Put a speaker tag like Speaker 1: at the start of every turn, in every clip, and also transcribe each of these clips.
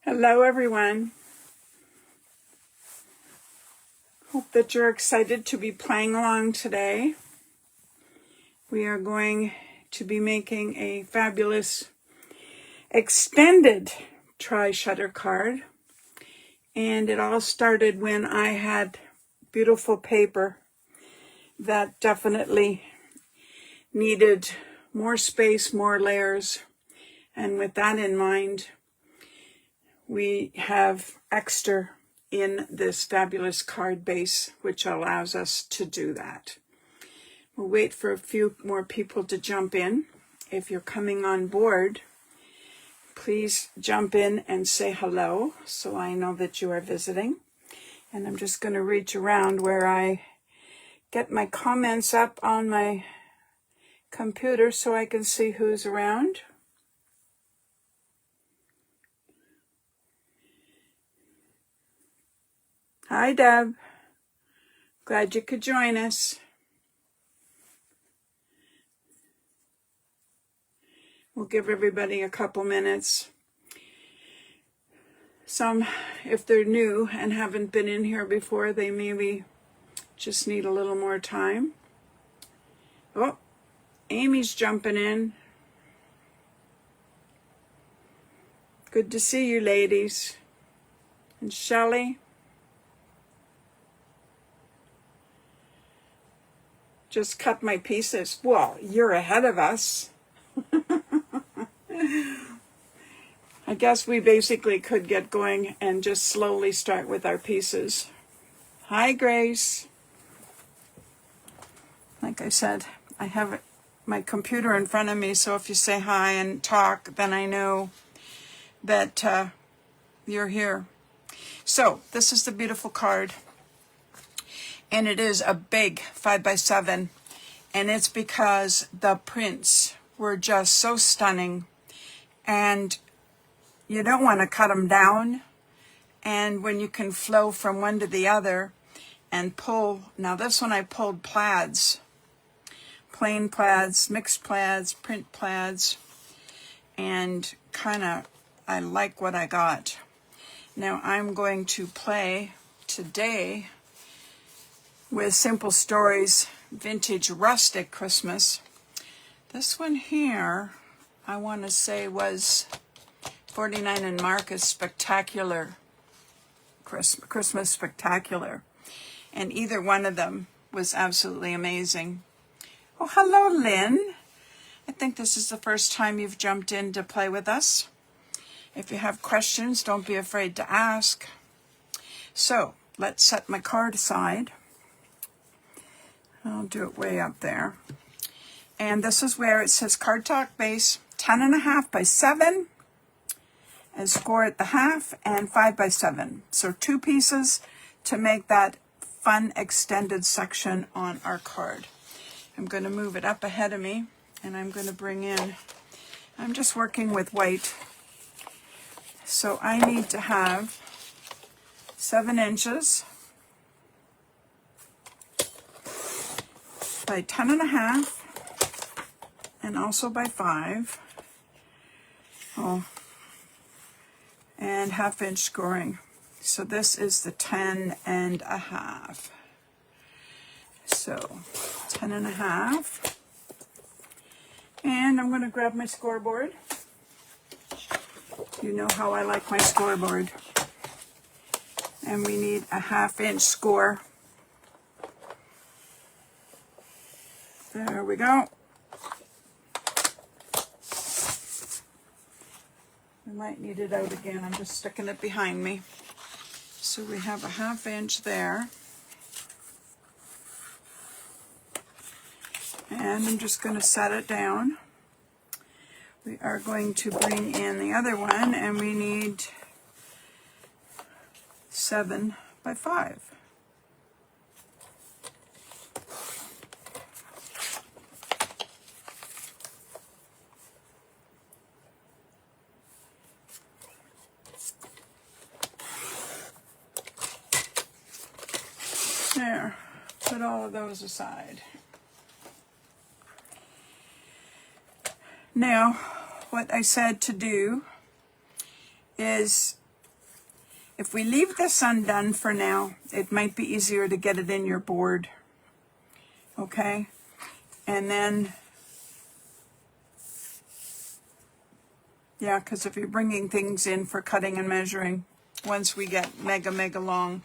Speaker 1: Hello, everyone. Hope that you're excited to be playing along today. We are going to be making a fabulous extended tri-shutter card. And it all started when I had beautiful paper that definitely needed more space, more layers. And with that in mind, we have extra in this fabulous card base, which allows us to do that. We'll wait for a few more people to jump in. If you're coming on board, please jump in and say hello so I know that you are visiting. And I'm just going to reach around where I get my comments up on my computer so I can see who's around. Hi, Deb. Glad you could join us. We'll give everybody a couple minutes. Some, if they're new and haven't been in here before, they maybe just need a little more time. Oh, Amy's jumping in. Good to see you, ladies. And Shelley. Just cut my pieces. Well, you're ahead of us. I guess we basically could get going and just slowly start with our pieces. Hi, Grace. Like I said, I have my computer in front of me, so if you say hi and talk, then I know that you're here. So this is the beautiful card. And it is a big 5x7, and it's because the prints were just so stunning, and you don't want to cut them down. And when you can flow from one to the other and pull, now this one I pulled plaids, plain plaids, mixed plaids, print plaids, and I like what I got. Now I'm going to play today with Simple Stories Vintage Rustic Christmas. This one here, I want to say was 49 and Marcus Spectacular, Christmas Spectacular. And either one of them was absolutely amazing. Oh, hello, Lynn. I think this is the first time you've jumped in to play with us. If you have questions, don't be afraid to ask. So, let's set my card aside. I'll do it way up there. And this is where it says cardstock base 10.5 by 7 and score at the half and 5 by 7. So 2 pieces to make that fun extended section on our card. I'm going to move it up ahead of me, and I'm going to bring in, I'm just working with white. So I need to have 7 inches by 10.5 and also by 5. Oh, and 1/2 inch scoring. So this is the 10.5. So 10.5. And I'm going to grab my scoreboard. You know how I like my scoreboard. And we need a 1/2 inch score. There we go. We might need it out again. I'm just sticking it behind me. So we have a 1/2 inch there. And I'm just going to set it down. We are going to bring in the other one, and we need 7 by 5. There, put all of those aside. Now, what I said to do is If we leave this undone for now, it might be easier to get it in your board. Okay? And then, yeah, because if you're bringing things in for cutting and measuring, once we get mega, mega long.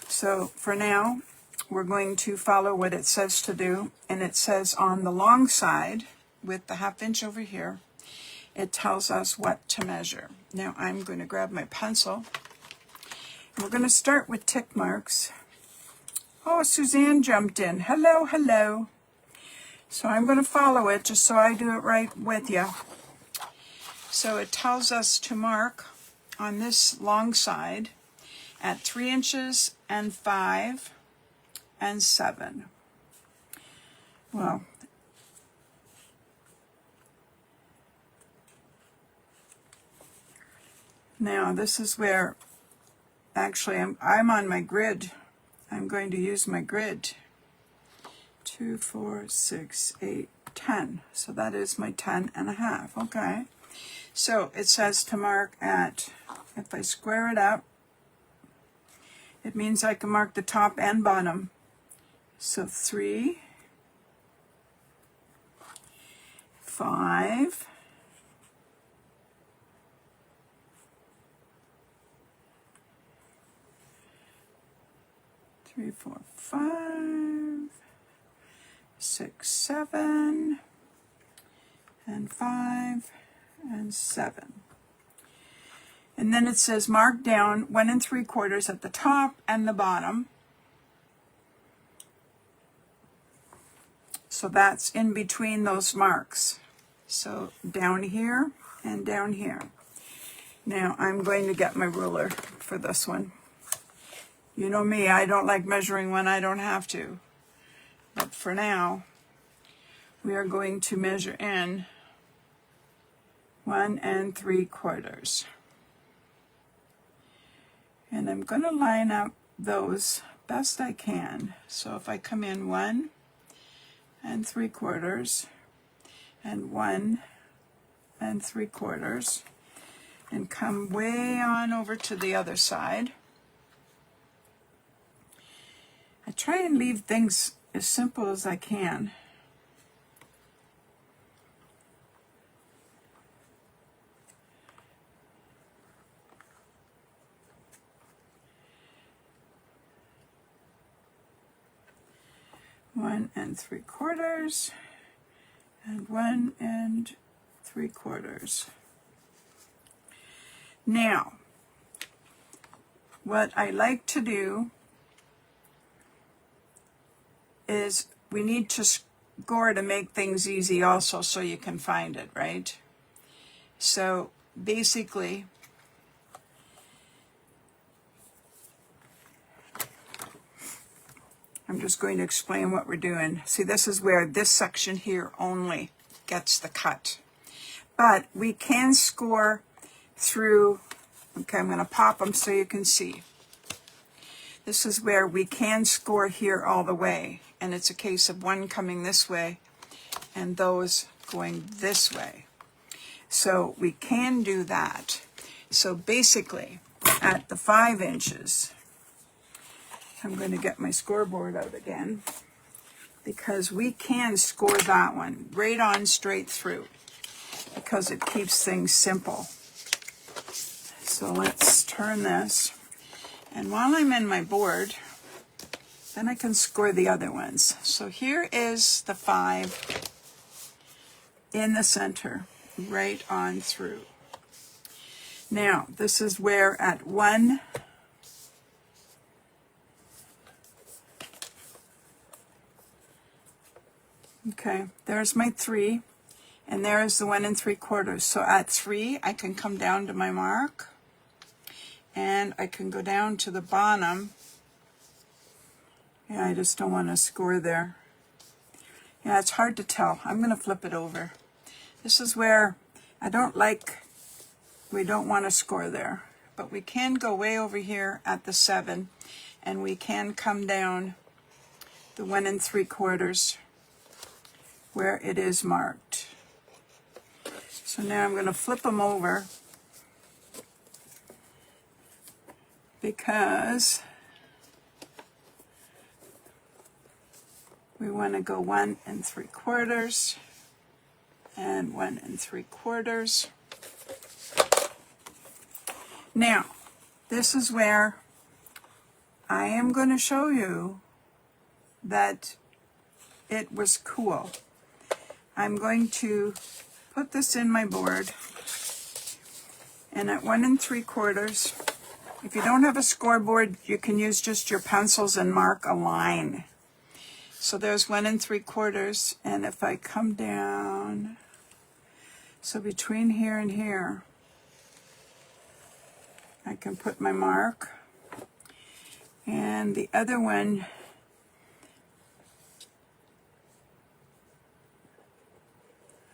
Speaker 1: So for now, we're going to follow what it says to do. And it says on the long side, with the 1/2 inch over here, it tells us what to measure. Now I'm going to grab my pencil. We're going to start with tick marks. Oh, Suzanne jumped in. Hello, hello. So I'm going to follow it just so I do it right with you. So it tells us to mark on this long side at 3 inches and 5 and 7. Well, now this is where actually I'm on my grid. I'm going to use my grid. 2, 4, 6, 8, 10. So that is my 10.5. Okay. So it says to mark at, if I square it up, it means I can mark the top and bottom. So 3, 5, 3, 4, 5, 6, 7, and 5, and 7. And then it says mark down 1 3/4 at the top and the bottom. So that's in between those marks. So down here and down here. Now I'm going to get my ruler for this one. You know me, I don't like measuring when I don't have to. But for now, we are going to measure in 1 3/4. And I'm going to line up those best I can. So if I come in 1 3/4 and 1 3/4 and come way on over to the other side. I try and leave things as simple as I can. One 3/4 and 1 3/4. Now, what I like to do is we need to score to make things easy also so you can find it, right? So basically, I'm just going to explain what we're doing. See, this is where this section here only gets the cut. But we can score through, okay, I'm going to pop them so you can see. This is where we can score here all the way. And it's a case of one coming this way and those going this way. So we can do that. So basically, at the 5 inches, I'm going to get my scoreboard out again, because we can score that one right on straight through, because it keeps things simple. So let's turn this. And while I'm in my board, then I can score the other ones. So here is the 5 in the center, right on through. Now, this is where at 1, okay, there's my 3, and there's the 1 3/4. So at 3, I can come down to my mark, and I can go down to the bottom. Yeah, I just don't want to score there. Yeah, it's hard to tell. I'm going to flip it over. This is where I don't like, we don't want to score there. But we can go way over here at the 7, and we can come down the 1 3/4 where it is marked. So now I'm going to flip them over. because we want to go 1 3/4 and 1 3/4. Now, this is where I am going to show you that it was cool. I'm going to put this in my board, and at 1 3/4, if you don't have a scoreboard, you can use just your pencils and mark a line. So there's 1 3/4, and if I come down, so between here and here, I can put my mark. And the other one,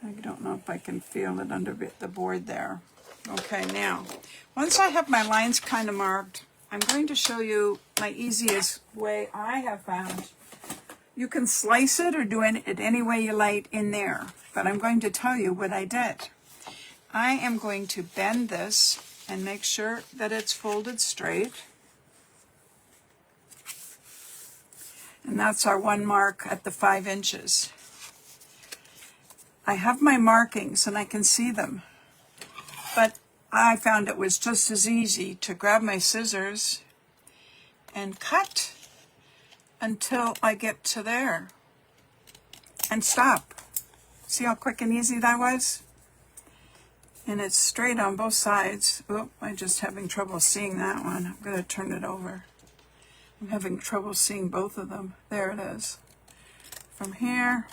Speaker 1: I don't know if I can feel it under the board there. Okay, now, once I have my lines kind of marked, I'm going to show you my easiest way I have found. You can slice it or do it any way you like in there, but I'm going to tell you what I did. I am going to bend this and make sure that it's folded straight. And that's our one mark at the 5 inches. I have my markings and I can see them, but I found it was just as easy to grab my scissors and cut until I get to there and stop. See how quick and easy that was? And it's straight on both sides. Oh, I'm just having trouble seeing that one. I'm going to turn it over. I'm having trouble seeing both of them. There it is. From here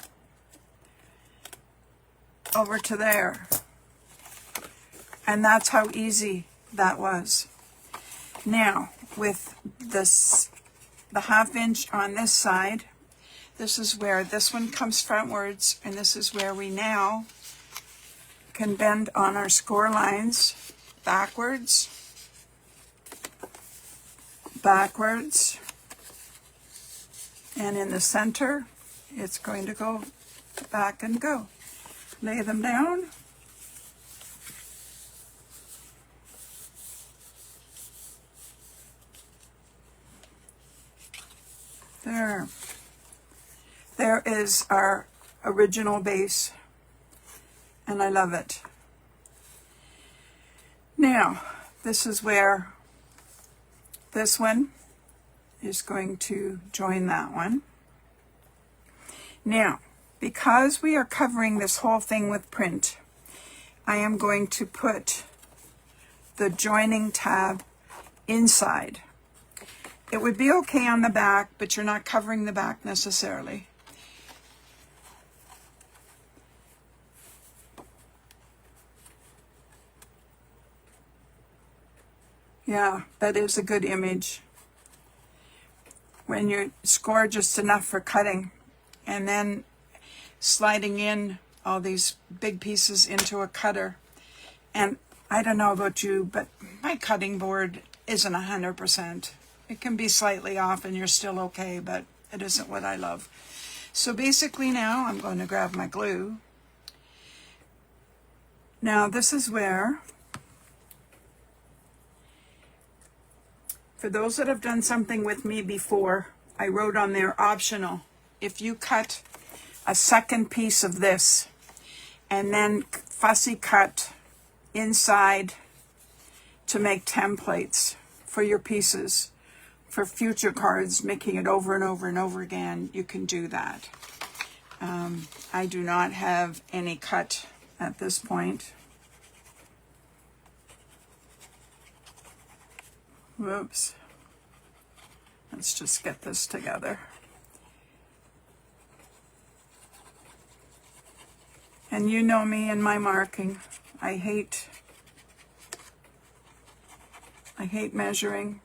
Speaker 1: over to there. And that's how easy that was. Now, with this, the 1/2 inch on this side, this is where this one comes frontwards, and this is where we now can bend on our score lines backwards, backwards, and in the center, it's going to go back and go. Lay them down. There. There is our original base, and I love it. Now, this is where this one is going to join that one. Now, because we are covering this whole thing with print, I am going to put the joining tab inside. It would be okay on the back, but you're not covering the back necessarily. Yeah, that is a good image. When you score just enough for cutting, and then sliding in all these big pieces into a cutter. And I don't know about you, but my cutting board isn't 100%. It can be slightly off and you're still okay, but it isn't what I love. So basically now I'm going to grab my glue. Now this is where, for those that have done something with me before, I wrote on there optional. If you cut a second piece of this and then fussy cut inside to make templates for your pieces, for future cards, making it over and over and over again, you can do that. I do not have any cut at this point. Whoops. Let's just get this together. And you know me and my marking. I hate measuring,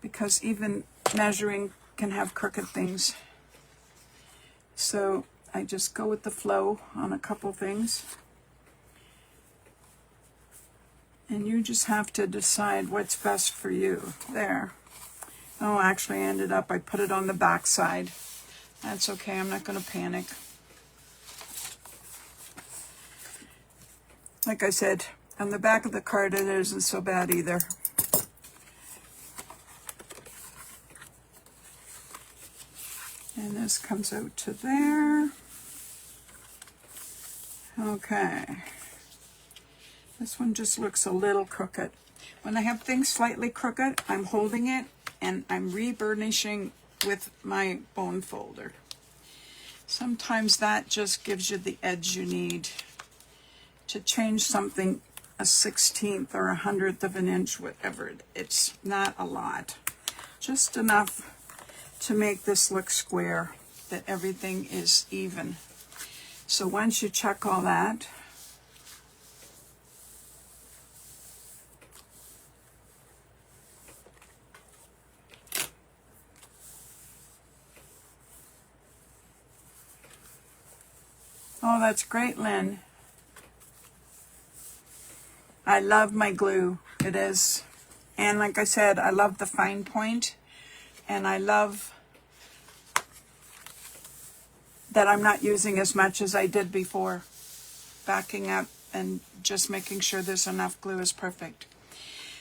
Speaker 1: because even measuring can have crooked things. So I just go with the flow on a couple things. And you just have to decide what's best for you. There. Oh, actually I put it on the back side. That's okay, I'm not going to panic. Like I said, on the back of the card it isn't so bad either. And this comes out to there. Okay. This one just looks a little crooked. When I have things slightly crooked, I'm holding it and I'm reburnishing with my bone folder. Sometimes that just gives you the edge you need to change something a 1/16 or 100th of an inch, whatever. It's not a lot. Just enough to make this look square, that everything is even. So once you check all that, oh, that's great, Lynn. I love my glue. It is. And like I said, I love the fine point, and I love that I'm not using as much as I did before. Backing up and just making sure there's enough glue is perfect.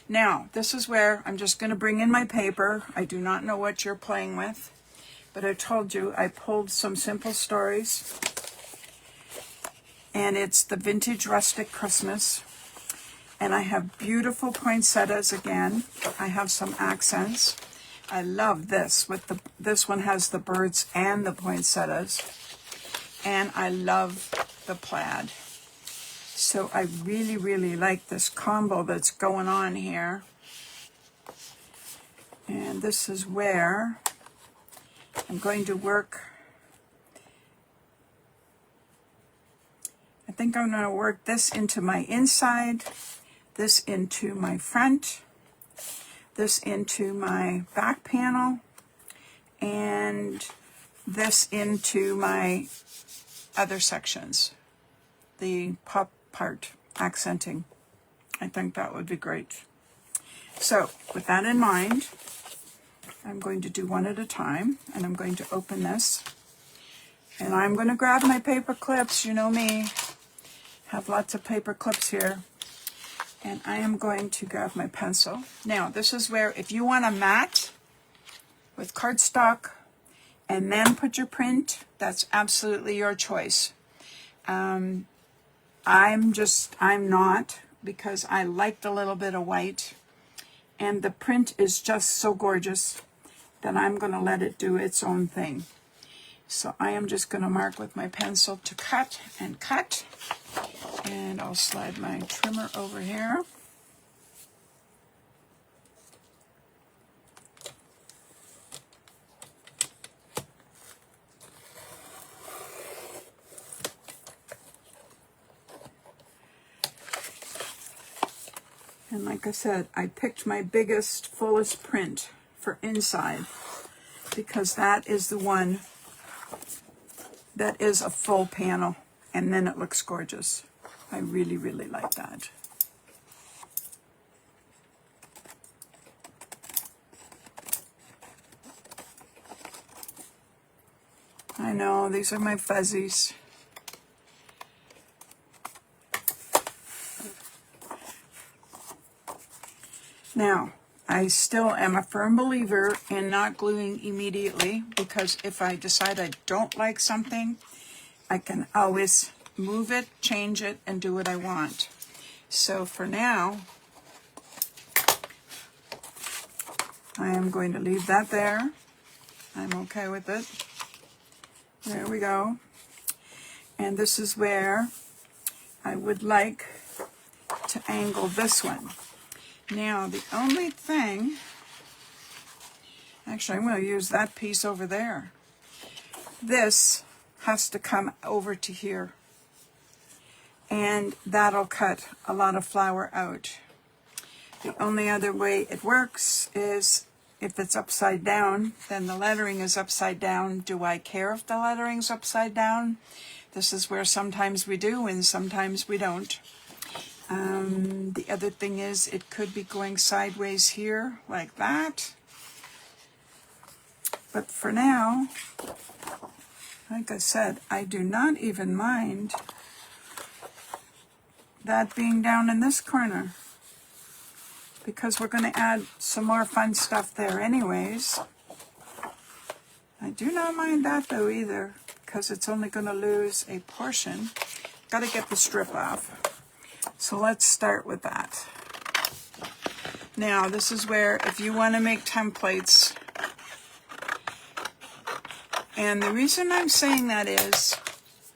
Speaker 1: Now, this is where I'm just going to bring in my paper. I do not know what you're playing with, but I told you I pulled some simple stories, and it's the Vintage Rustic Christmas. And I have beautiful poinsettias again. I have some accents. I love this. This one has the birds and the poinsettias. And I love the plaid. So I really, really like this combo that's going on here. And this is where I'm going to work. I think I'm going to work this into my inside, this into my front, this into my back panel, and this into my other sections, the pop part, accenting. I think that would be great. So with that in mind, I'm going to do one at a time, and I'm going to open this, and I'm going to grab my paper clips. You know me, have lots of paper clips here. And I am going to grab my pencil. Now, this is where, if you want a mat with cardstock and then put your print, that's absolutely your choice. I'm not, because I liked a little bit of white, and the print is just so gorgeous that I'm going to let it do its own thing. So I am just going to mark with my pencil to cut and cut. And I'll slide my trimmer over here. And like I said, I picked my biggest, fullest print for inside, because that is the one that is a full panel, and then it looks gorgeous. I really, really like that. I know, these are my fuzzies. Now, I still am a firm believer in not gluing immediately, because if I decide I don't like something, I can always move it, change it, and do what I want. So for now, I am going to leave that there. I'm okay with it. There we go. And this is where I would like to angle this one. Now, the only thing, actually, I'm going to use that piece over there. This has to come over to here, and that'll cut a lot of flour out. The only other way it works is if it's upside down, then the lettering is upside down. Do I care if the lettering's upside down? This is where sometimes we do and sometimes we don't. The other thing is, it could be going sideways here like that. But for now, like I said, I do not even mind that being down in this corner, because we're going to add some more fun stuff there anyways. I do not mind that though either, because it's only going to lose a portion. Got to get the strip off. So let's start with that. Now this is where, if you want to make templates, and the reason I'm saying that is,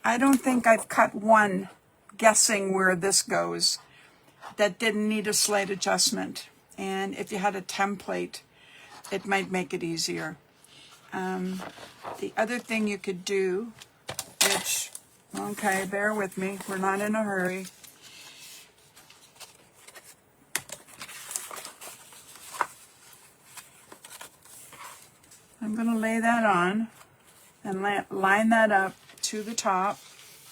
Speaker 1: I don't think I've cut one guessing where this goes that didn't need a slight adjustment. And if you had a template, it might make it easier. The other thing you could do, which, okay, bear with me, we're not in a hurry. I'm going to lay that on and line that up to the top.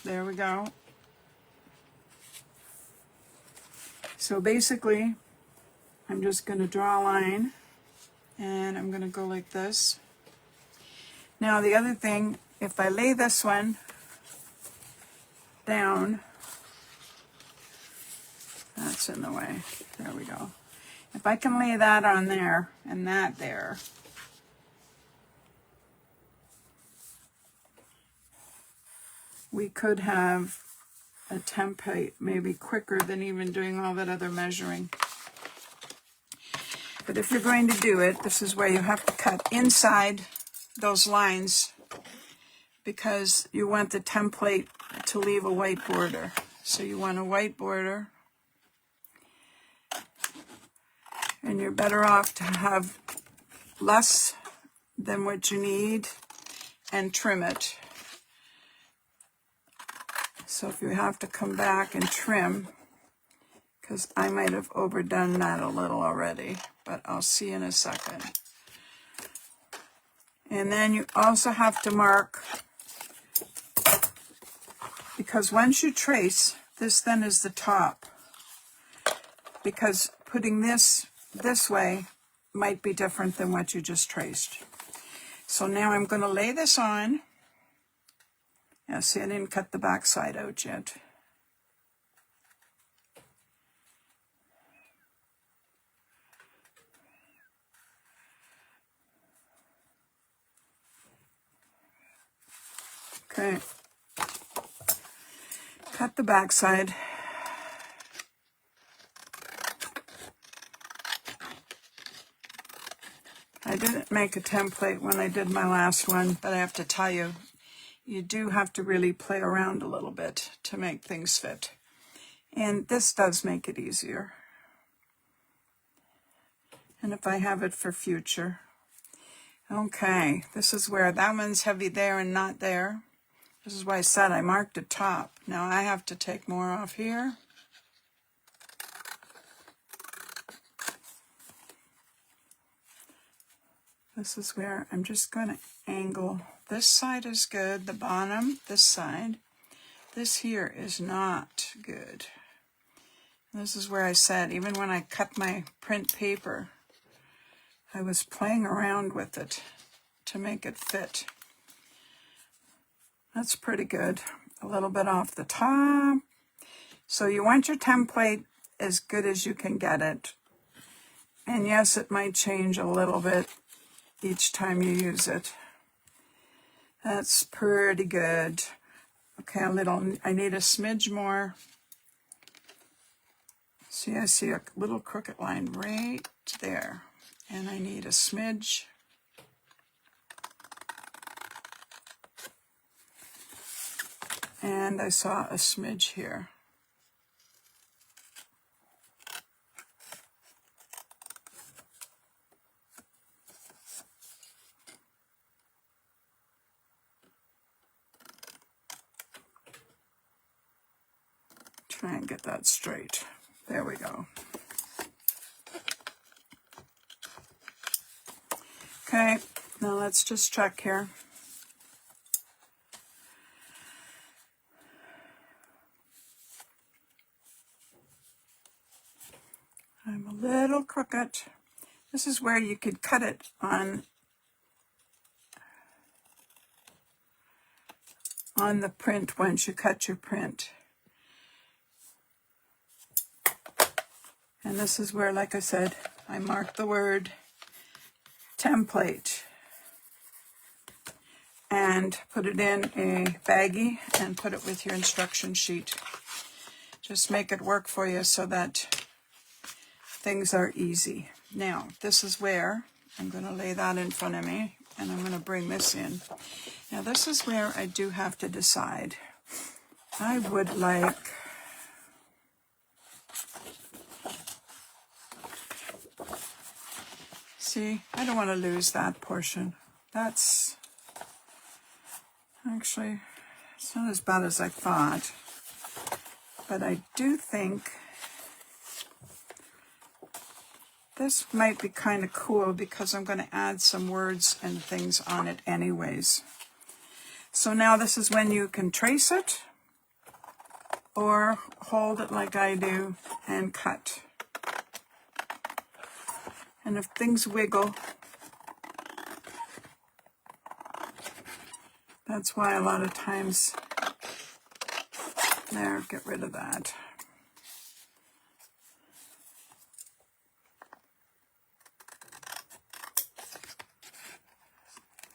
Speaker 1: There we go. So basically, I'm just going to draw a line, and I'm going to go like this. Now the other thing, if I lay this one down, that's in the way. There we go. If I can lay that on there and that there, we could have a template maybe quicker than even doing all that other measuring. But if you're going to do it, this is where you have to cut inside those lines, because you want the template to leave a white border. So you want a white border, and you're better off to have less than what you need and trim it. So if you have to come back and trim, because I might have overdone that a little already, but I'll see in a second. And then you also have to mark, because once you trace, this then is the top, because putting this way might be different than what you just traced. So now I'm going to lay this on. Yeah, see, I didn't cut the back side out yet. Okay, cut the back side. I didn't make a template when I did my last one, but I have to tell you, you do have to really play around a little bit to make things fit. And this does make it easier. And if I have it for future. Okay, this is where that one's heavy there and not there. This is why I said I marked the top. Now I have to take more off here. This is where I'm just going to angle. This side is good, the bottom, this side. This here is not good. This is where I said, even when I cut my print paper, I was playing around with it to make it fit. That's pretty good. A little bit off the top. So you want your template as good as you can get it. And yes, it might change a little bit each time you use it. That's pretty good. Okay, I need a smidge more. See, I see a little crooked line right there. And I need a smidge. And I saw a smidge here. Try and get that straight. There we go. Okay, now let's just check here. I'm a little crooked. This is where you could cut it on the print once you cut your print. And this is where, like I said, I marked the word template. and put it in a baggie and put it with your instruction sheet. Just make it work for you so that things are easy. Now, this is where I'm going to lay that in front of me, and I'm going to bring this in. Now, this is where I do have to decide. I would like... See, I don't want to lose that portion. That's... Actually, it's not as bad as I thought. But I do think this might be kind of cool because I'm going to add some words and things on it anyways. So now this is when you can trace it or hold it like I do and cut. And if things wiggle, that's why a lot of times, there, get rid of that.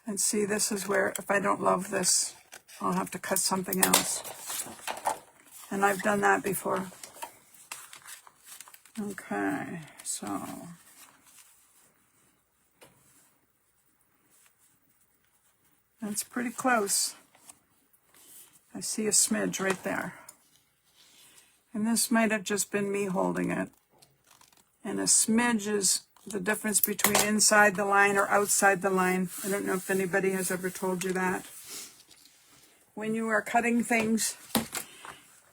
Speaker 1: And see, this is where, if I don't love this, I'll have to cut something else. And I've done that before. Okay, so... That's pretty close. I see a smidge right there. And this might have just been me holding it. And a smidge is the difference between inside the line or outside the line. I don't know if anybody has ever told you that. When you are cutting things,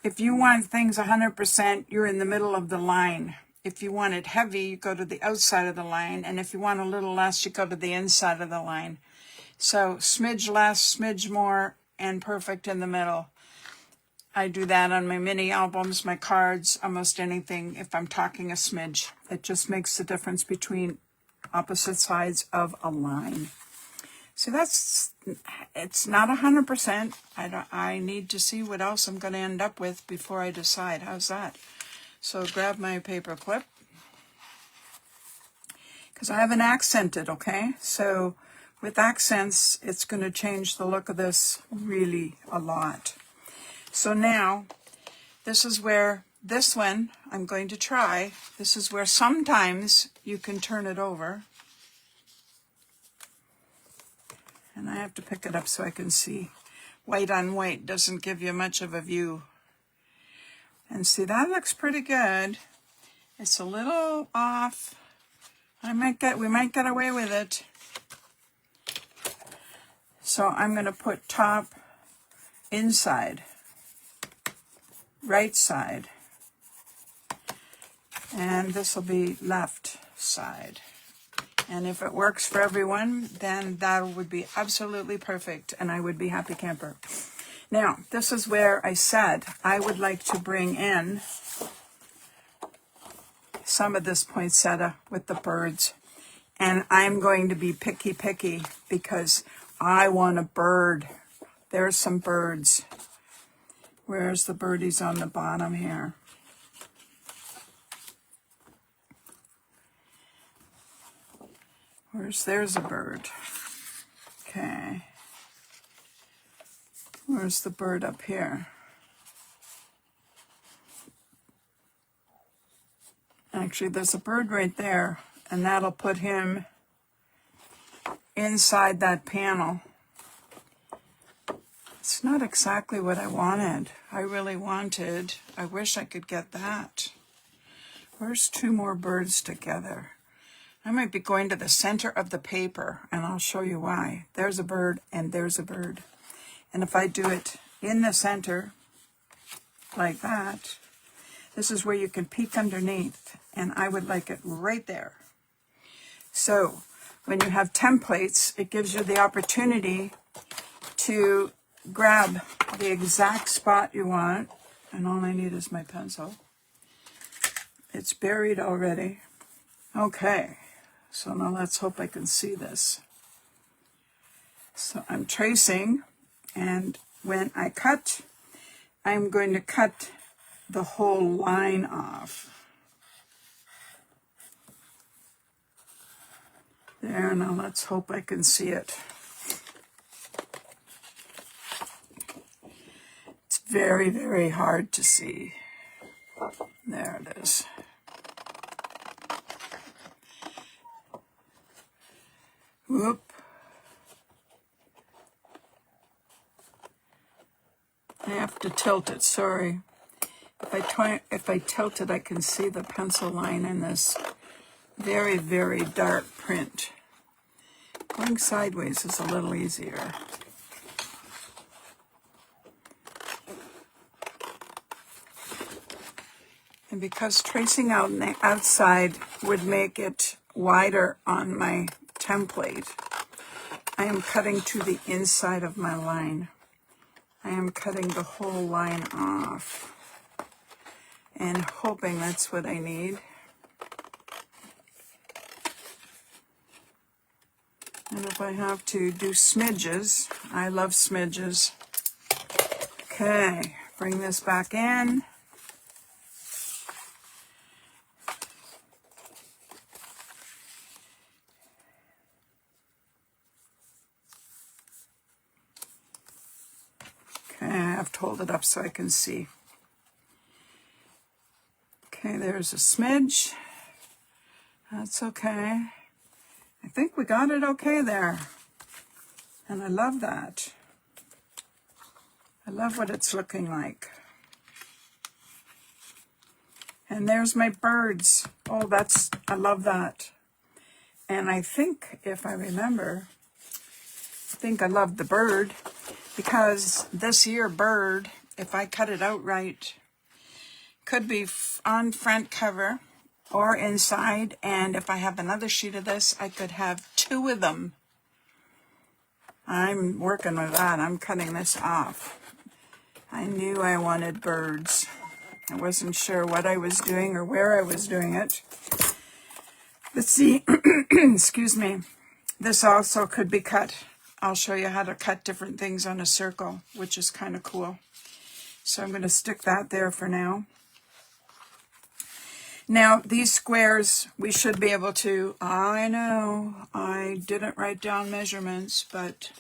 Speaker 1: if you want things 100%, you're in the middle of the line. If you want it heavy, you go to the outside of the line. And if you want a little less, you go to the inside of the line. So smidge less, smidge more, and perfect in the middle. I do that on my mini albums, my cards, almost anything if I'm talking a smidge. It just makes the difference between opposite sides of a line. So it's not 100%. I need to see what else I'm going to end up with before I decide. How's that? So grab my paper clip. Because I haven't accented, okay? So with accents, it's going to change the look of this really a lot. So now, this is where this one I'm going to try. This is where sometimes you can turn it over. And I have to pick it up so I can see. White on white doesn't give you much of a view. And see, that looks pretty good. It's a little off. We might get away with it. So I'm going to put top, inside, right side, and this will be left side. And if it works for everyone, then that would be absolutely perfect, and I would be happy camper. Now, this is where I said I would like to bring in some of this poinsettia with the birds, and I'm going to be picky because I want a bird. There's some birds. Where's the birdies on the bottom here? There's a bird. Okay. Where's the bird up here? Actually, there's a bird right there, and that'll put him inside that panel. It's not exactly what I wanted. I wish I could get that. Where's two more birds together? I might be going to the center of the paper, and I'll show you why. There's a bird, and there's a bird. And if I do it in the center, like that, this is where you can peek underneath, and I would like it right there. So when you have templates, it gives you the opportunity to grab the exact spot you want, and all I need is my pencil. It's buried already. Okay, so now let's hope I can see this. So I'm tracing, and when I cut, I'm going to cut the whole line off. There, now let's hope I can see it. very, very hard to see. There it is. Whoop. I have to tilt it, sorry. If I tilt it, I can see the pencil line in this very, very dark print. Going sideways is a little easier. And because tracing out on the outside would make it wider on my template, I am cutting to the inside of my line. I am cutting the whole line off and hoping that's what I need. And if I have to do smidges, I love smidges. Okay, bring this back in. Okay, I have to hold it up so I can see. Okay, there's a smidge. That's okay. I think we got it okay there. And I love that. I love what it's looking like. And there's my birds. Oh, I love that. And I think, if I remember, I love the bird because this year bird, if I cut it out right, could be on front cover or inside. And if I have another sheet of this, I could have 2 of them. I'm working with that. I'm cutting this off. I knew I wanted birds. I wasn't sure what I was doing or where I was doing it. Let's see. Excuse me. This also could be cut. I'll show you how to cut different things on a circle, which is kind of cool. So I'm going to stick that there for now. Now, these squares, we should be able to, I know, I didn't write down measurements, but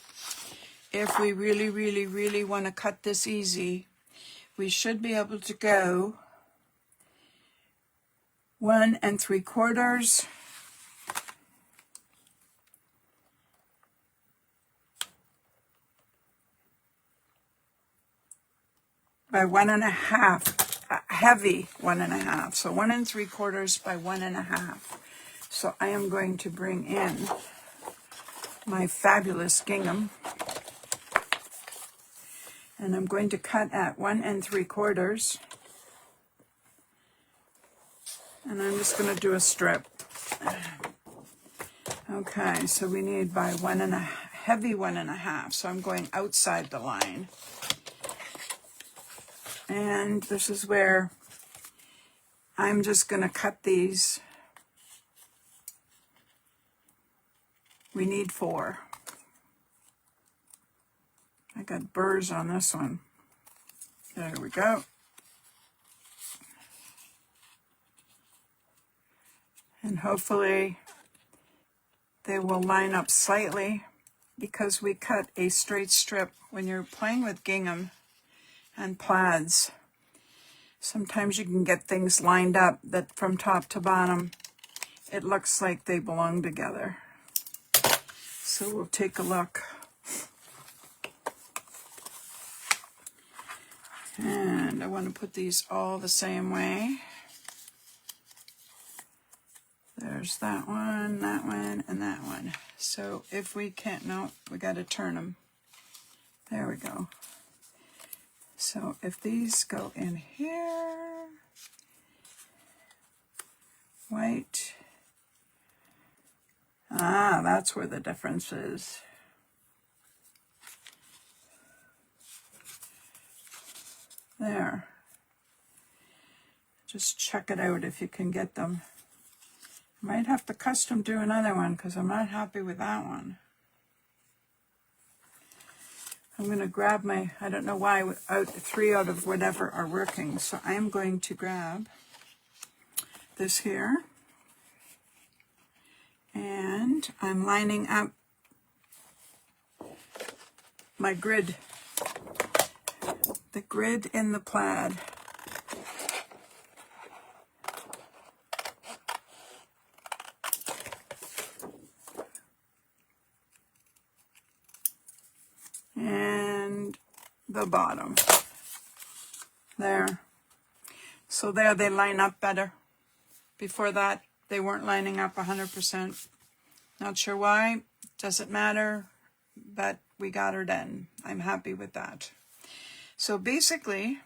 Speaker 1: if we really, really, really want to cut this easy, we should be able to go 1 3/4 by 1 1/2, heavy 1 1/2. So 1 3/4 by 1 1/2. So I am going to bring in my fabulous gingham. And I'm going to cut at 1 3/4. And I'm just going to do a strip. Okay, so we need by 1 1/2, heavy 1 1/2. So I'm going outside the line. And this is where I'm just going to cut these. We need 4. I got burrs on this one. There we go. And hopefully they will line up slightly because we cut a straight strip. When you're playing with gingham and plaids, sometimes you can get things lined up that from top to bottom, it looks like they belong together. So we'll take a look. And I want to put these all the same way. There's that one, and that one. So if we can't, no, we got to turn them. There we go. So if these go in here, white, that's where the difference is. There. Just check it out if you can get them. Might have to custom do another one because I'm not happy with that one. I'm going to grab my, I don't know why, 3 out of whatever are working. So I'm going to grab this here. And I'm lining up my grid. the grid in the plaid. And the bottom. There. So there they line up better. Before that, they weren't lining up 100%. Not sure why. Doesn't matter. But we got her done. I'm happy with that. So basically,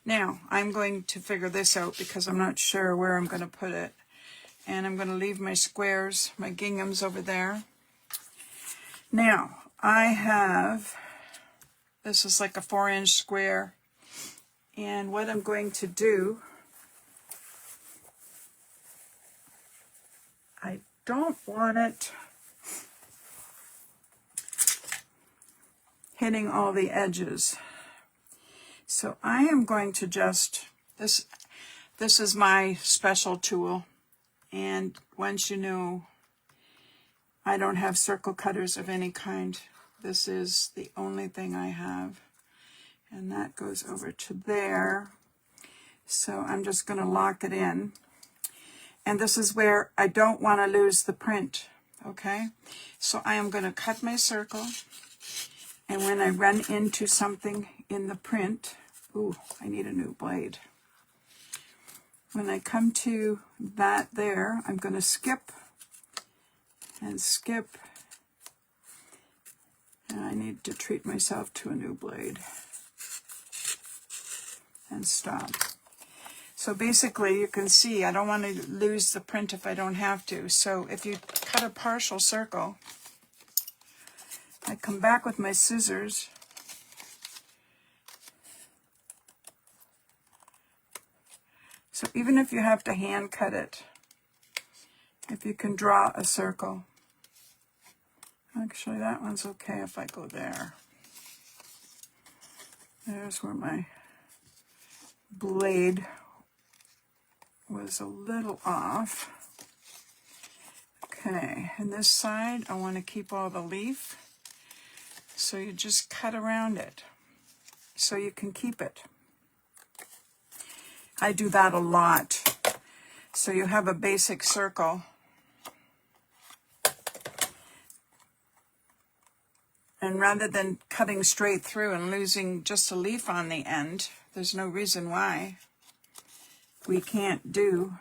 Speaker 1: now I'm going to figure this out because I'm not sure where I'm going to put it. And I'm going to leave my squares, my ginghams over there. Now, I have, this is like a 4-inch square. And what I'm going to do, I don't want it hitting all the edges. So I am going to just, this is my special tool. And once you know, I don't have circle cutters of any kind. This is the only thing I have. And that goes over to there. So I'm just going to lock it in. And this is where I don't want to lose the print. Okay? So I am going to cut my circle. And when I run into something in the print, ooh, I need a new blade. When I come to that there, I'm going to skip and skip. And I need to treat myself to a new blade. And stop. So basically you can see I don't want to lose the print if I don't have to. So if you cut a partial circle, I come back with my scissors so even if you have to hand cut it, if you can draw a circle, actually that one's okay if I go there. There's where my blade was a little off. Okay, and this side I want to keep all the leaf. So you just cut around it so you can keep it. I do that a lot. So you have a basic circle. And rather than cutting straight through and losing just a leaf on the end, there's no reason why we can't do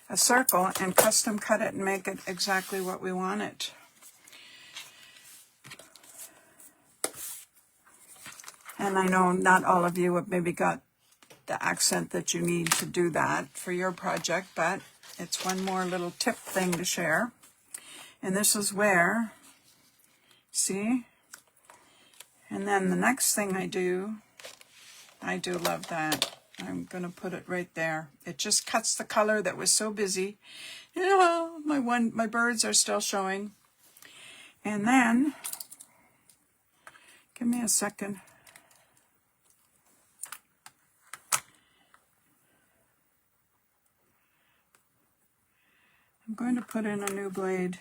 Speaker 1: a circle and custom cut it and make it exactly what we want it. And I know not all of you have maybe got the accent that you need to do that for your project, but it's one more little tip thing to share. And this is where, see? And then the next thing I do love that. I'm going to put it right there. It just cuts the color that was so busy. You know, my birds are still showing. And then, give me a second. I'm going to put in a new blade.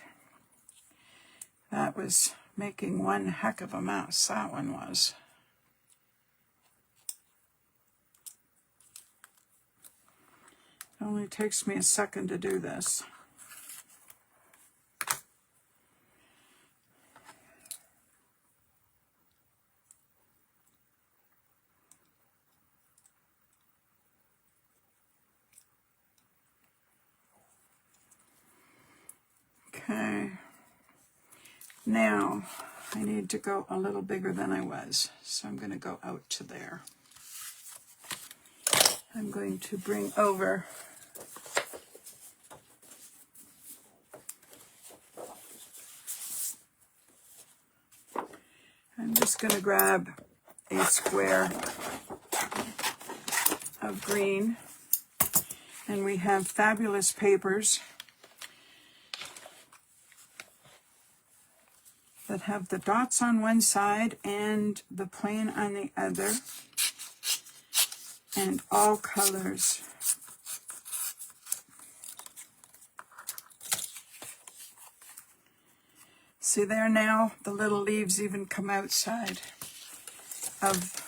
Speaker 1: That was making one heck of a mess, that one was. It only takes me a second to do this. Okay, now I need to go a little bigger than I was, so I'm going to go out to there. I'm going to bring over I'm just going to grab a square of green, and we have fabulous papers that have the dots on one side and the plain on the other, and all colors. See there now, the little leaves even come outside of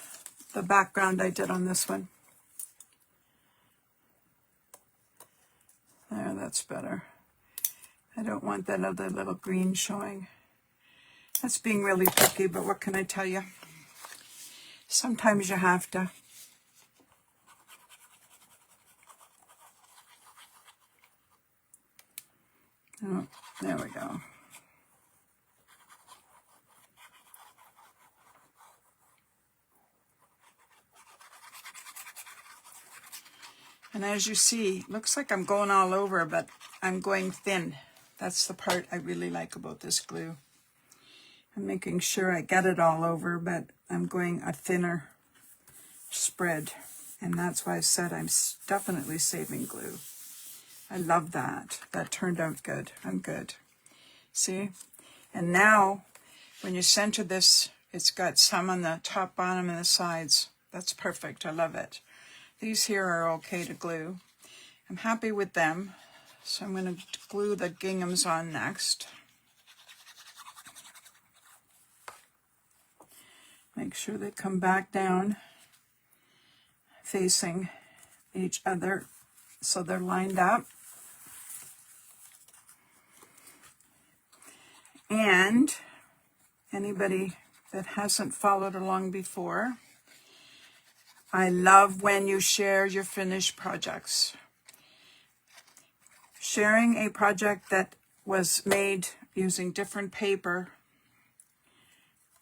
Speaker 1: the background I did on this one. There, that's better. I don't want that other little green showing. That's being really picky, but what can I tell you? Sometimes you have to. Oh, there we go. And as you see, looks like I'm going all over, but I'm going thin. That's the part I really like about this glue. I'm making sure I get it all over, but I'm going a thinner spread. And that's why I said I'm definitely saving glue. I love that. That turned out good. I'm good. See? And now, when you center this, it's got some on the top, bottom, and the sides. That's perfect. I love it. These here are okay to glue. I'm happy with them. So I'm going to glue the ginghams on next. Make sure they come back down, facing each other, so they're lined up. And anybody that hasn't followed along before, I love when you share your finished projects. Sharing a project that was made using different paper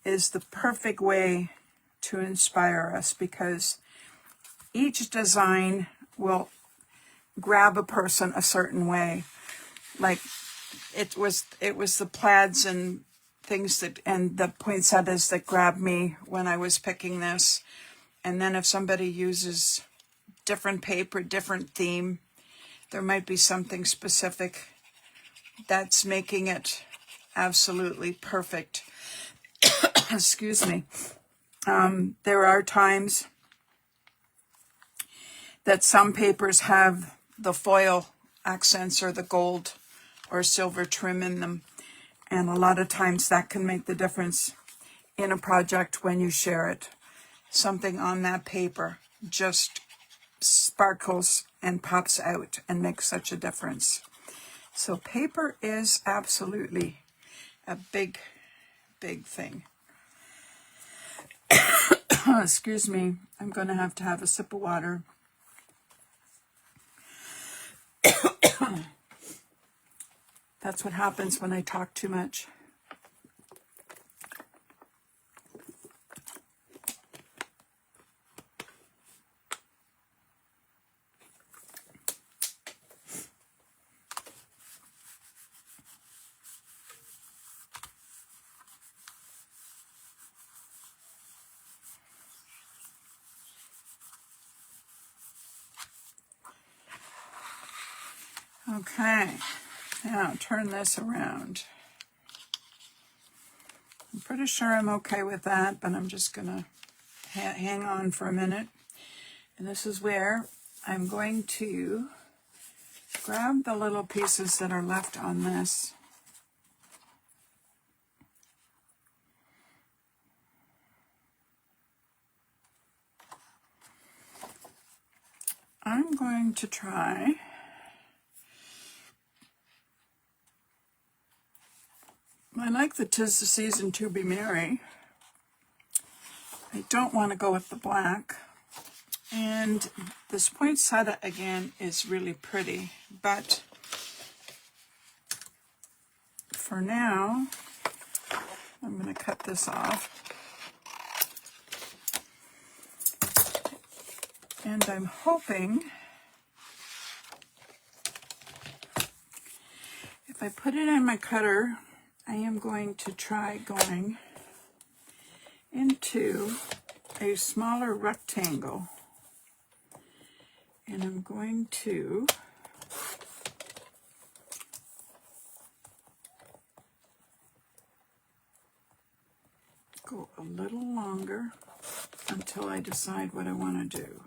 Speaker 1: is the perfect way to inspire us, because each design will grab a person a certain way. Like it was the plaids and things that, and the poinsettias that grabbed me when I was picking this. And then if somebody uses different paper, different theme, there might be something specific that's making it absolutely perfect. Excuse me. There are times that some papers have the foil accents or the gold or silver trim in them. And a lot of times that can make the difference in a project when you share it. Something on that paper just sparkles and pops out and makes such a difference. So paper is absolutely a big, big thing. Excuse me, I'm going to have a sip of water. That's what happens when I talk too much. Okay, now turn this around. I'm pretty sure I'm okay with that, but I'm just going to hang on for a minute. And this is where I'm going to grab the little pieces that are left on this. I'm going to try I like the 'Tis the Season to Be Merry. I don't want to go with the black. And this poinsettia again is really pretty, but for now, I'm going to cut this off. And I'm hoping if I put it in my cutter, I am going to try going into a smaller rectangle. And I'm going to go a little longer until I decide what I want to do.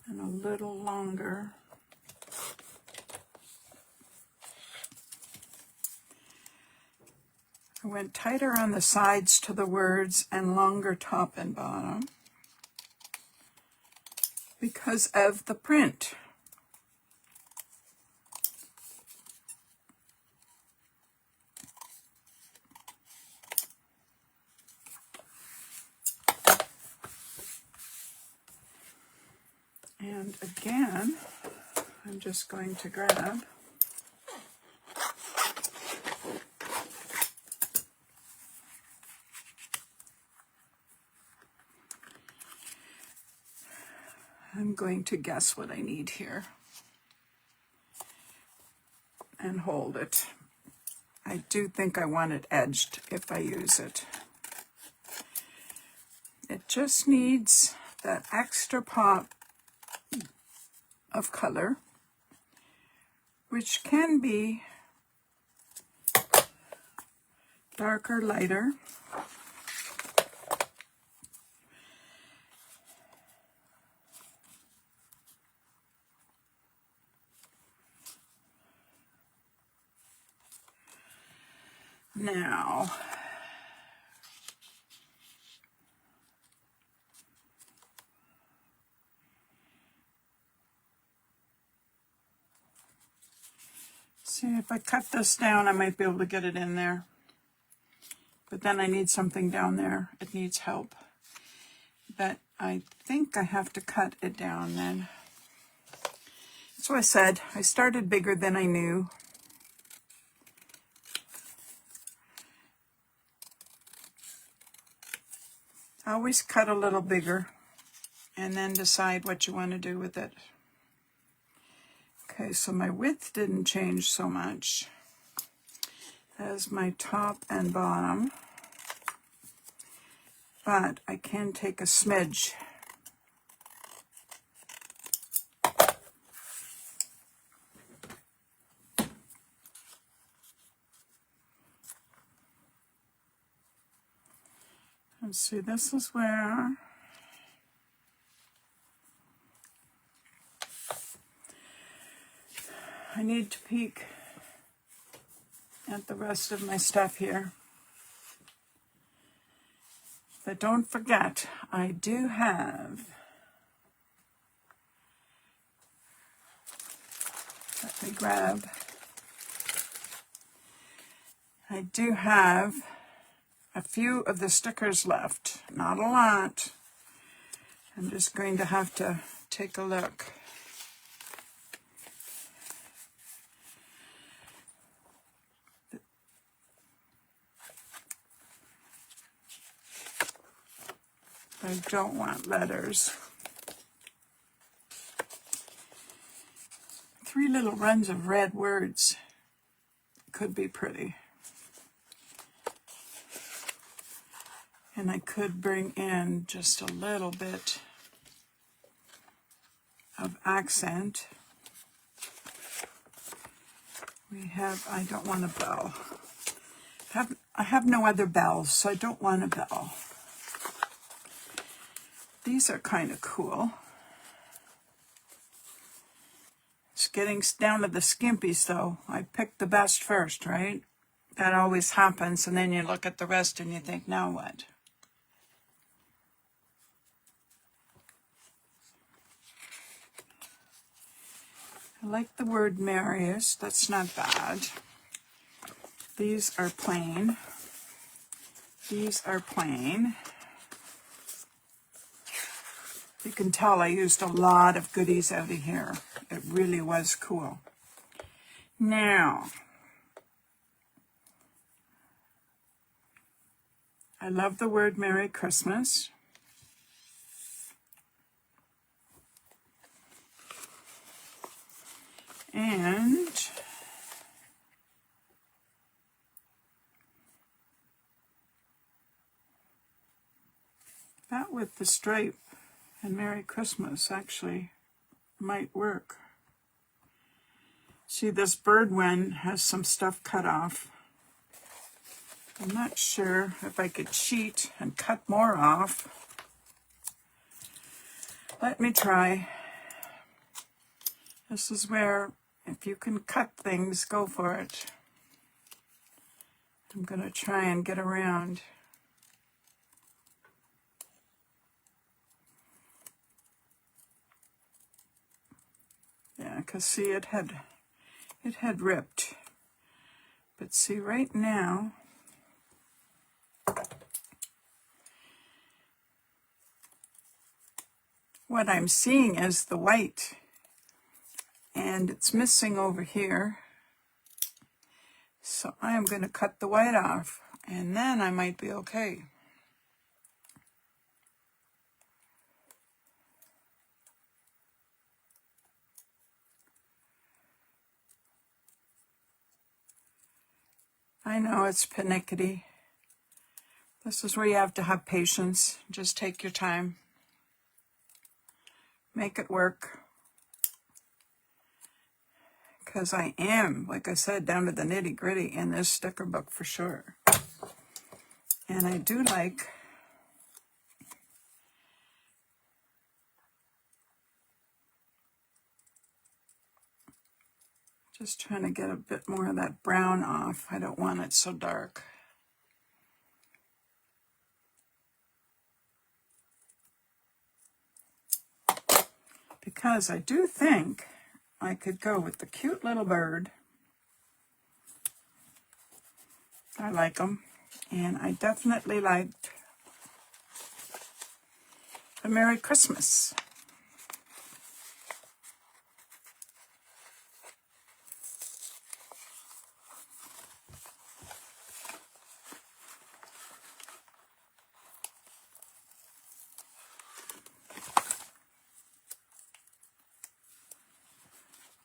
Speaker 1: And a little longer. I went tighter on the sides to the words and longer top and bottom because of the print. And again, I'm just going to grab I'm going to guess what I need here and hold it. I do think I want it edged if I use it. It just needs that extra pop of color, which can be darker, lighter. Now, see if I cut this down, I might be able to get it in there. But then I need something down there. It needs help. But I think I have to cut it down then. That's what I said. I started bigger than I knew. Always cut a little bigger and then decide what you want to do with it. Okay, so my width didn't change so much as my top and bottom, but I can take a smidge. Let's see, this is where I need to peek at the rest of my stuff here. But don't forget, I do have, let me grab, I do have a few of the stickers left, not a lot. I'm just going to have to take a look. I don't want letters. 3 little runs of red words could be pretty. And I could bring in just a little bit of accent. We have, I don't want a bell. I have no other bells, so I don't want a bell. These are kind of cool. It's getting down to the skimpies though. I picked the best first, right? That always happens, and then you look at the rest and you think, now what? I like the word Marius. That's not bad. These are plain. These are plain. You can tell I used a lot of goodies out of here. It really was cool. Now, I love the word Merry Christmas. And that with the stripe and Merry Christmas actually might work. See, this bird one has some stuff cut off. I'm not sure if I could cheat and cut more off. Let me try. This is where, if you can cut things, go for it. I'm going to try and get around. Yeah, because see, it had ripped. But see, right now, what I'm seeing is the white, and it's missing over here. So I am going to cut the white off, and then I might be okay. I know it's panicky. This is where you have to have patience. Just take your time. Make it work. Because I am, like I said, down to the nitty-gritty in this sticker book for sure. And I do like just trying to get a bit more of that brown off. I don't want it so dark. Because I do think I could go with the cute little bird. I like them. And I definitely liked the Merry Christmas.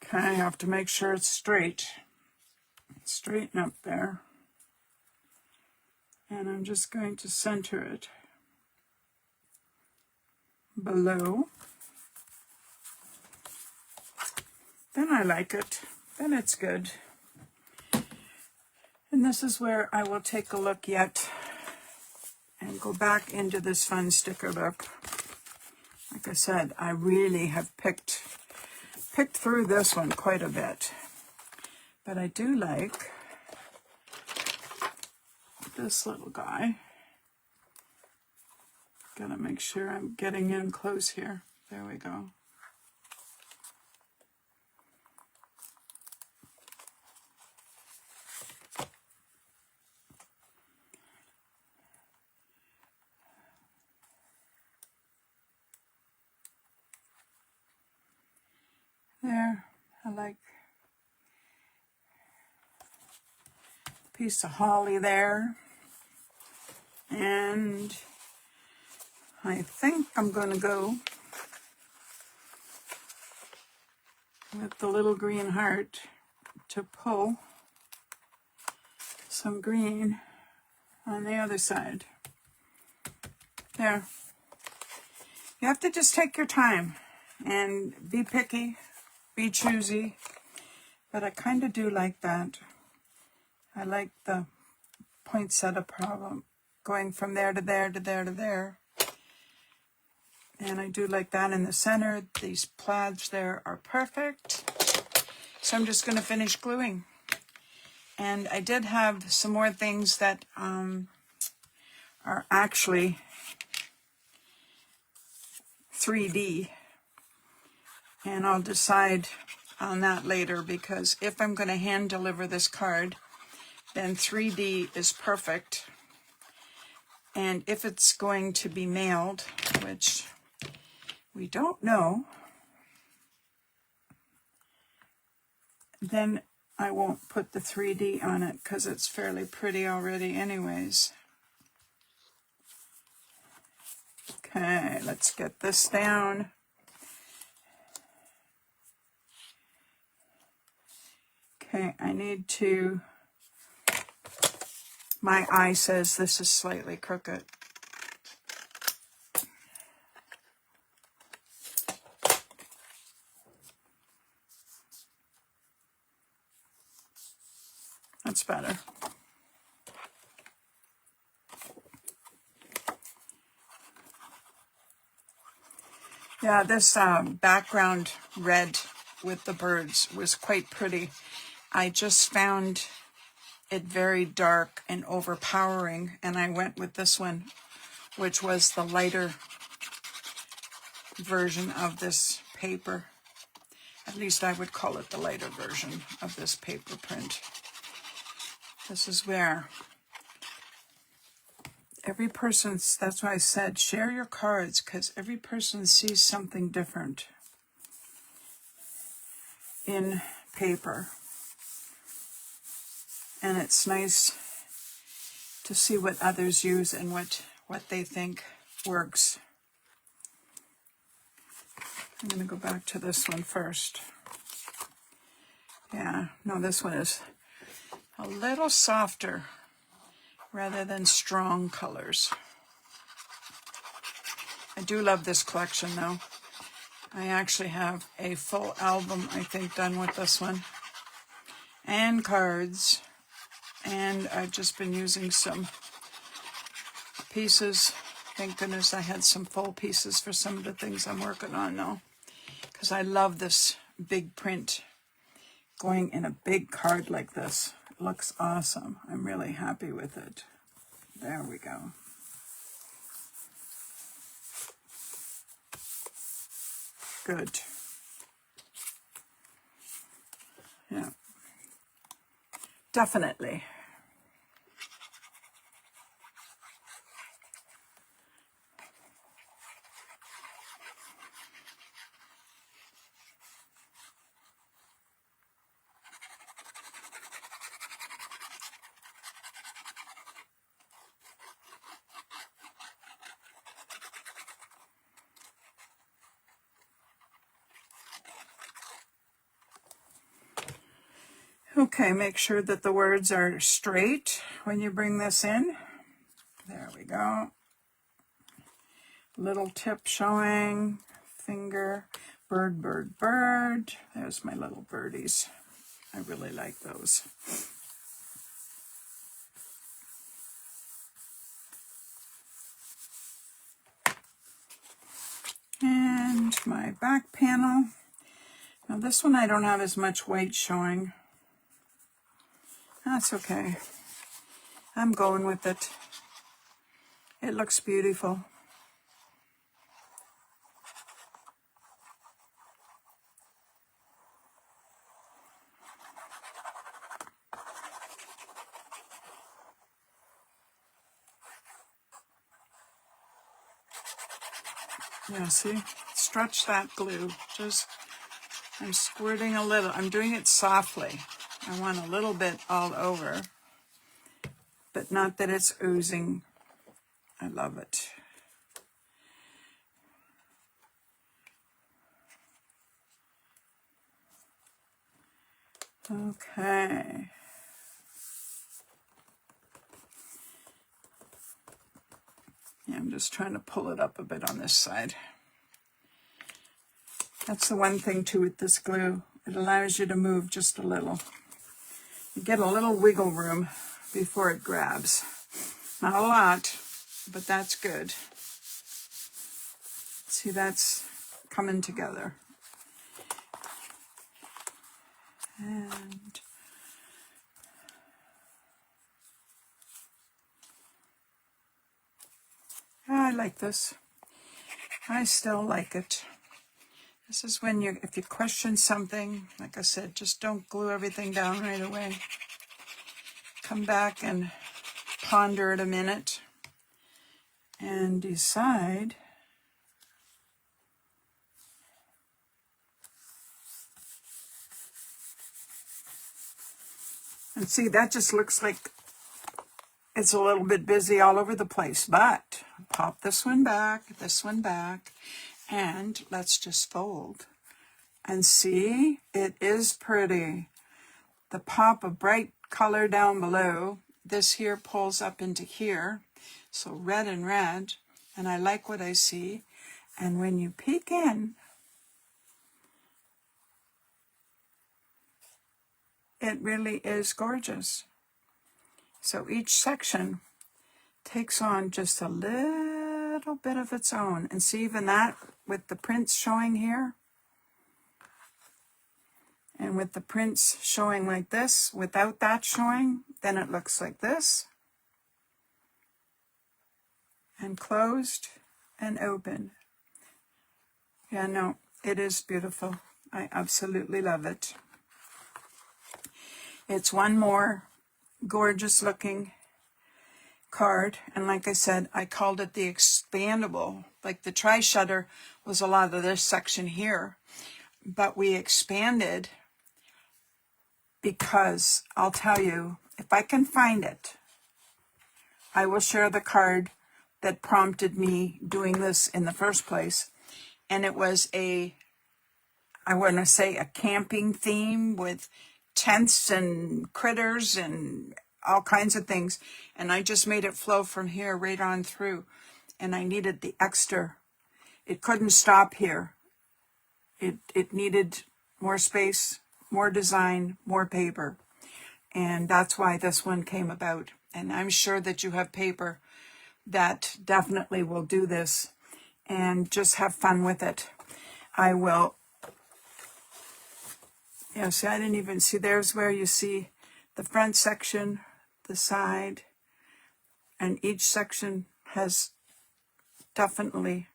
Speaker 1: Okay, I have to make sure it's straight. Straighten up there. And I'm just going to center it below. Then I like it. Then it's good. And this is where I will take a look yet and go back into this fun sticker book. Like I said, I really have picked through this one quite a bit. But I do like this little guy. Gotta make sure I'm getting in close here. There we go. There, I like a piece of holly there. And I think I'm going to go with the little green heart to pull some green on the other side. There. You have to just take your time and be picky, be choosy, but I kind of do like that. I like the poinsettia problem going from there to there to there to there. And I do like that in the center. These plaids there are perfect. So I'm just going to finish gluing. And I did have some more things that are actually 3D. And I'll decide on that later, because if I'm going to hand deliver this card, then 3D is perfect. And if it's going to be mailed, which we don't know, then I won't put the 3D on it because it's fairly pretty already anyways. Okay, let's get this down. Okay, I need to, my eye says this is slightly crooked. That's better. Yeah, this background red with the birds was quite pretty. I just found it very dark and overpowering, and I went with this one, which was the lighter version of this paper. At least I would call it the lighter version of this paper print. This is where every person's, that's why I said share your cards, because every person sees something different in paper. And it's nice to see what others use and what they think works. I'm going to go back to this one first. Yeah, no, this one is a little softer rather than strong colors. I do love this collection though. I actually have a full album, I think, done with this one. And cards. And I've just been using some pieces. Thank goodness I had some full pieces for some of the things I'm working on now. Because I love this big print going in a big card like this. It looks awesome. I'm really happy with it. There we go. Good. Yeah. Definitely. Okay, make sure that the words are straight when you bring this in. There we go. Little tip showing, finger, bird, bird, bird. There's my little birdies. I really like those. And my back panel. Now this one I don't have as much white showing. That's okay. I'm going with it. It looks beautiful. Yeah, see? Stretch that glue. Just, I'm squirting a little. I'm doing it softly. I want a little bit all over, but not that it's oozing. I love it. Okay. Yeah, I'm just trying to pull it up a bit on this side. That's the one thing too with this glue. It allows you to move just a little. You get a little wiggle room before it grabs. Not a lot, but that's good. See, that's coming together. And I like this. I still like it. This is when you, if you question something, like I said, just don't glue everything down right away. Come back and ponder it a minute and decide. And see, that just looks like it's a little bit busy all over the place, but pop this one back, and let's just fold. And see, it is pretty. The pop of bright color down below, this here pulls up into here, so red and red, and I like what I see. And when you peek in, it really is gorgeous. So each section takes on just a little bit of its own. And see, even that with the prints showing here, and with the prints showing like this, without that showing, Then it looks like this. And closed and open. Yeah, no, it is beautiful. I absolutely love it. It's one more gorgeous looking card, and like I said, I called it the Expandable. Like the tri-shutter was a lot of this section here, but we expanded because I'll tell you, if I can find it, I will share the card that prompted me doing this in the first place. And it was I want to say a camping theme with tents and critters and all kinds of things. And I just made it flow from here right on through. And I needed the extra. It couldn't stop here. It needed more space, more design, more paper. And that's why this one came about. And I'm sure that you have paper that definitely will do this and just have fun with it. I will. Yeah, see, I didn't even see. There's where you see the front section, the side, and each section has definitely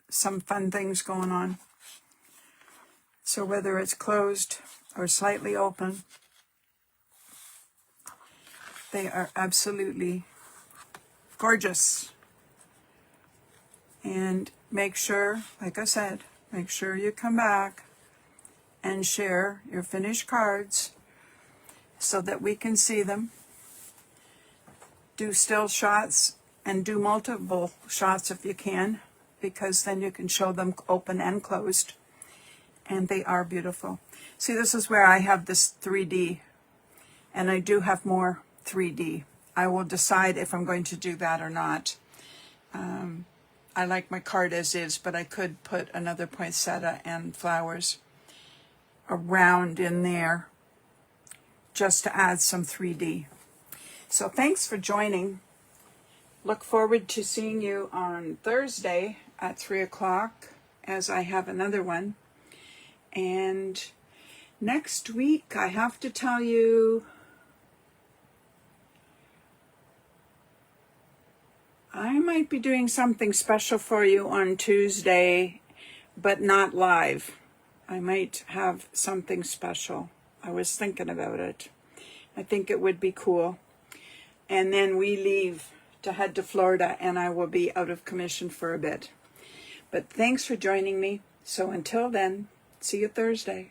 Speaker 1: some fun things going on. So whether it's closed or slightly open, they are absolutely gorgeous. And make sure, like I said, make sure you come back and share your finished cards so that we can see them. Do still shots and do multiple shots if you can, because then you can show them open and closed. And they are beautiful. See, this is where I have this 3D, and I do have more 3D. I will decide if I'm going to do that or not. I like my card as is, but I could put another poinsettia and flowers around in there just to add some 3D. So thanks for joining. Look forward to seeing you on Thursday at 3 o'clock as I have another one. And next week, I have to tell you, I might be doing something special for you on Tuesday, but not live. I might have something special. I was thinking about it. I think it would be cool. And then we leave to head to Florida, and I will be out of commission for a bit. But thanks for joining me. So until then, see you Thursday.